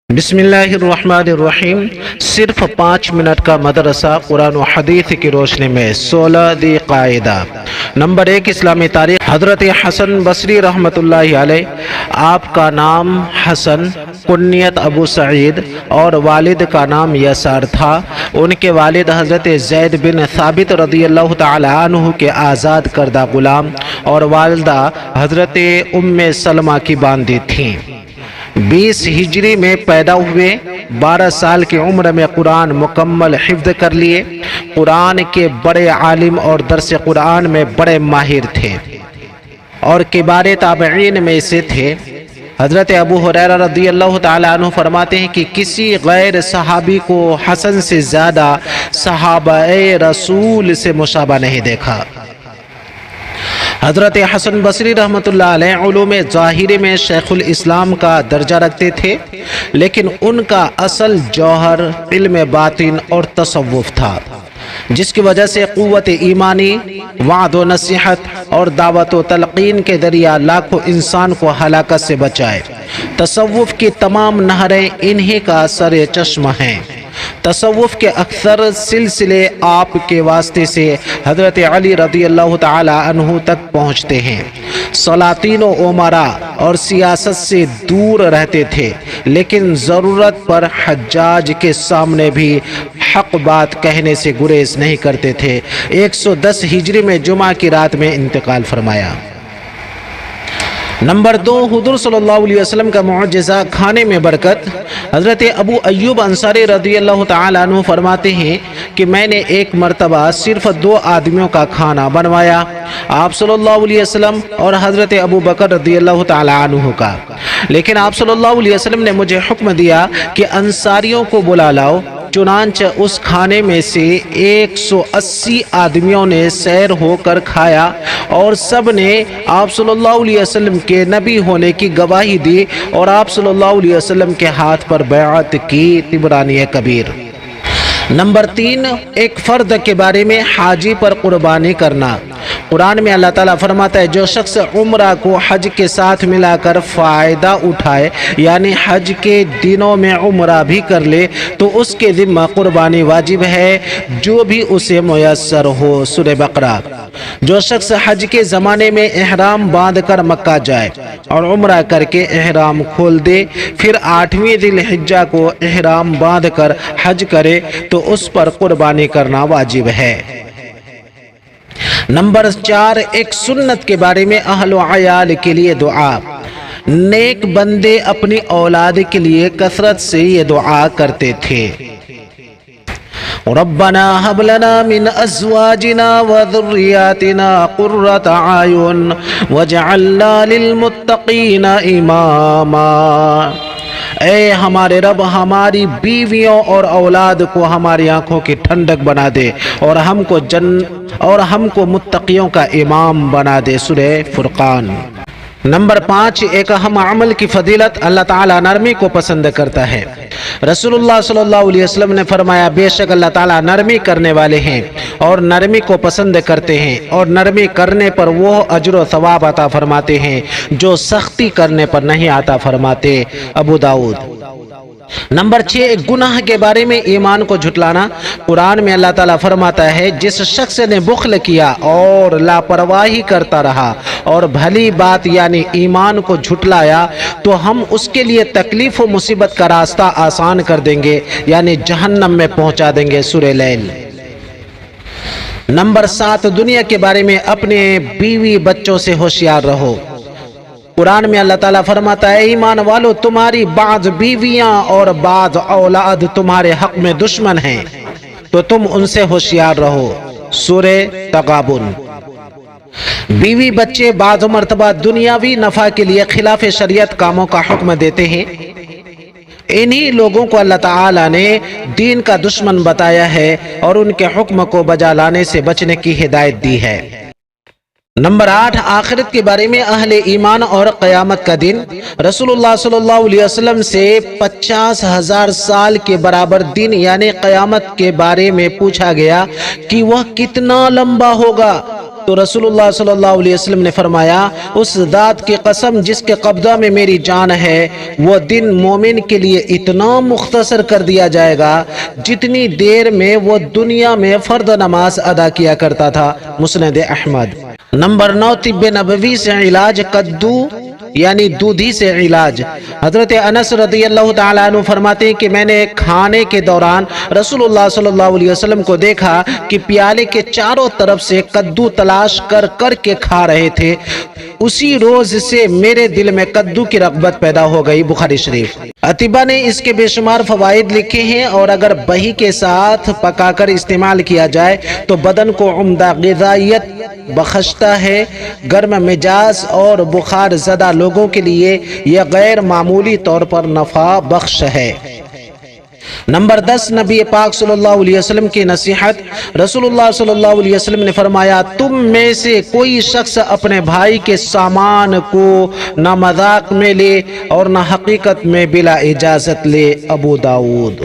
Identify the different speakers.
Speaker 1: بسم اللہ الرحمن الرحیم۔ صرف 5 منٹ کا مدرسہ قرآن و حدیث کی روشنی میں 16 دی قاعدہ۔ نمبر 1، اسلامی تاریخ۔ حضرت حسن بصری رحمۃ اللہ علیہ، آپ کا نام حسن، کنیت ابو سعید اور والد کا نام یسار تھا۔ ان کے والد حضرت زید بن ثابت رضی اللہ تعالی عنہ کے آزاد کردہ غلام اور والدہ حضرت ام سلمہ کی باندی تھیں۔ 20 ہجری میں پیدا ہوئے، 12 سال کی عمر میں قرآن مکمل حفظ کر لیے۔ قرآن کے بڑے عالم اور درس قرآن میں بڑے ماہر تھے اور کبار تابعین میں سے تھے۔ حضرت ابو ہریرہ رضی اللہ تعالی عنہ فرماتے ہیں کہ کسی غیر صحابی کو حسن سے زیادہ صحابہ رسول سے مشابہ نہیں دیکھا۔ حضرت حسن بصری رحمۃ اللہ علیہ علوم ظاہری میں شیخ الاسلام کا درجہ رکھتے تھے، لیکن ان کا اصل جوہر علم باطن اور تصوف تھا، جس کی وجہ سے قوت ایمانی، وعد و نصیحت اور دعوت و تلقین کے ذریعہ لاکھوں انسان کو ہلاکت سے بچائے۔ تصوف کی تمام نہریں انہی کا سر چشمہ ہیں۔ تصوف کے اکثر سلسلے آپ کے واسطے سے حضرت علی رضی اللہ تعالی عنہ تک پہنچتے ہیں۔ سلاطین و امراء اور سیاست سے دور رہتے تھے، لیکن ضرورت پر حجاج کے سامنے بھی حق بات کہنے سے گریز نہیں کرتے تھے۔ 110 ہجری میں جمعہ کی رات میں انتقال فرمایا۔ نمبر 2، حضور صلی اللہ علیہ وسلم کا معجزہ کھانے میں برکت۔ حضرت ابو ایوب انصاری رضی اللہ تعالی عنہ فرماتے ہیں کہ میں نے ایک مرتبہ صرف 2 آدمیوں کا کھانا بنوایا، آپ صلی اللہ علیہ وسلم اور حضرت ابو بکر رضی اللہ تعالی عنہ کا، لیکن آپ صلی اللہ علیہ وسلم نے مجھے حکم دیا کہ انصاریوں کو بلا لاؤ۔ چنانچہ اس کھانے میں سے 180 آدمیوں نے سیر ہو کر کھایا اور سب نے آپ صلی اللہ علیہ وسلم کے نبی ہونے کی گواہی دی اور آپ صلی اللہ علیہ وسلم کے ہاتھ پر بیعت کی۔ طبرانی کبیر۔ نمبر 3، ایک فرد کے بارے میں حاجی پر قربانی کرنا۔ قرآن میں اللہ تعالیٰ فرماتا ہے، جو شخص عمرہ کو حج کے ساتھ ملا کر فائدہ اٹھائے، یعنی حج کے دنوں میں عمرہ بھی کر لے، تو اس کے ذمہ قربانی واجب ہے، جو بھی اسے میسر ہو۔ سورہ بقرہ۔ جو شخص حج کے زمانے میں احرام باندھ کر مکہ جائے اور عمرہ کر کے احرام کھول دے، پھر 8ویں ذی الحجہ کو احرام باندھ کر حج کرے تو اس پر قربانی کرنا واجب ہے۔ نمبر 4، ایک سنت کے بارے میں اہل و عیال کے لیے دعا۔ نیک بندے اپنی اولاد کے لیے کثرت سے یہ دعا کرتے تھے، ربنا هب لنا من ازواجنا وذرياتنا قرة اعين واجعلنا للمتقين اماما۔ اے ہمارے رب، ہماری بیویوں اور اولاد کو ہماری آنکھوں کی ٹھنڈک بنا دے اور ہم کو متقیوں کا امام بنا دے۔ سورہ فرقان۔ نمبر 5، ایک اہم عمل کی فضیلت۔ اللہ تعالیٰ نرمی کو پسند کرتا ہے۔ رسول اللہ صلی اللہ علیہ وسلم نے فرمایا، بے شک اللہ تعالیٰ نرمی کرنے والے ہیں اور نرمی کو پسند کرتے ہیں، اور نرمی کرنے پر وہ اجر و ثواب عطا فرماتے ہیں جو سختی کرنے پر نہیں عطا فرماتے۔ ابو داؤد۔ نمبر 6، ایک گناہ کے بارے میں ایمان کو جھٹلانا۔ قرآن میں اللہ تعالیٰ فرماتا ہے، جس شخص نے بخل کیا اور لاپرواہی کرتا رہا اور بھلی بات یعنی ایمان کو جھٹلایا تو ہم اس کے لیے تکلیف و مصیبت کا راستہ آسان کر دیں گے، یعنی جہنم میں پہنچا دیں گے۔ سورہ لیل۔ نمبر 7، دنیا کے بارے میں اپنے بیوی بچوں سے ہوشیار رہو۔ قرآن میں اللہ تعالیٰ فرماتا ہے، ایمان والو، تمہاری بعض بیویاں اور بعض اولاد تمہارے حق میں دشمن ہیں تو تم ان سے ہوشیار رہو۔ سورہ تغابن۔ بیوی بچے بعض مرتبہ دنیاوی نفع کے لیے خلاف شریعت کاموں کا حکم دیتے ہیں۔ انہی لوگوں کو اللہ تعالیٰ نے دین کا دشمن بتایا ہے اور ان کے حکم کو بجا لانے سے بچنے کی ہدایت دی ہے۔ نمبر 8، آخرت کے بارے میں اہل ایمان اور قیامت کا دن۔ رسول اللہ صلی اللہ علیہ وسلم سے 50,000 سال کے برابر دن یعنی قیامت کے بارے میں پوچھا گیا کہ وہ کتنا لمبا ہوگا، تو رسول اللہ صلی اللہ علیہ وسلم نے فرمایا اس ذات کی قسم جس کے قبضہ میں میری جان ہے، وہ دن مومن کے لیے اتنا مختصر کر دیا جائے گا جتنی دیر میں وہ دنیا میں فرض نماز ادا کیا کرتا تھا۔ مسند احمد۔ نمبر 9، طب نبوی سے علاج کدو یعنی دودھی سے علاج۔ حضرت انس رضی اللہ تعالیٰ عنہ فرماتے ہیں کہ میں نے کھانے کے دوران رسول اللہ صلی اللہ علیہ وسلم کو دیکھا کہ پیالے کے چاروں طرف سے کدو تلاش کر کر کے کھا رہے تھے۔ اسی روز سے میرے دل میں کدو کی رغبت پیدا ہو گئی۔ بخاری شریف۔ اطباء نے اس کے بے شمار فوائد لکھے ہیں، اور اگر بہی کے ساتھ پکا کر استعمال کیا جائے تو بدن کو عمدہ غذائیت بخشتا ہے۔ گرم مزاج اور بخار زدہ لوگوں کے لیے یہ غیر معمولی طور پر نفع بخش ہے۔ نمبر 10، نبی پاک صلی اللہ علیہ وسلم کی نصیحت۔ رسول اللہ صلی اللہ علیہ وسلم نے فرمایا، تم میں سے کوئی شخص اپنے بھائی کے سامان کو نہ مذاق میں لے اور نہ حقیقت میں بلا اجازت لے۔ ابو داؤد۔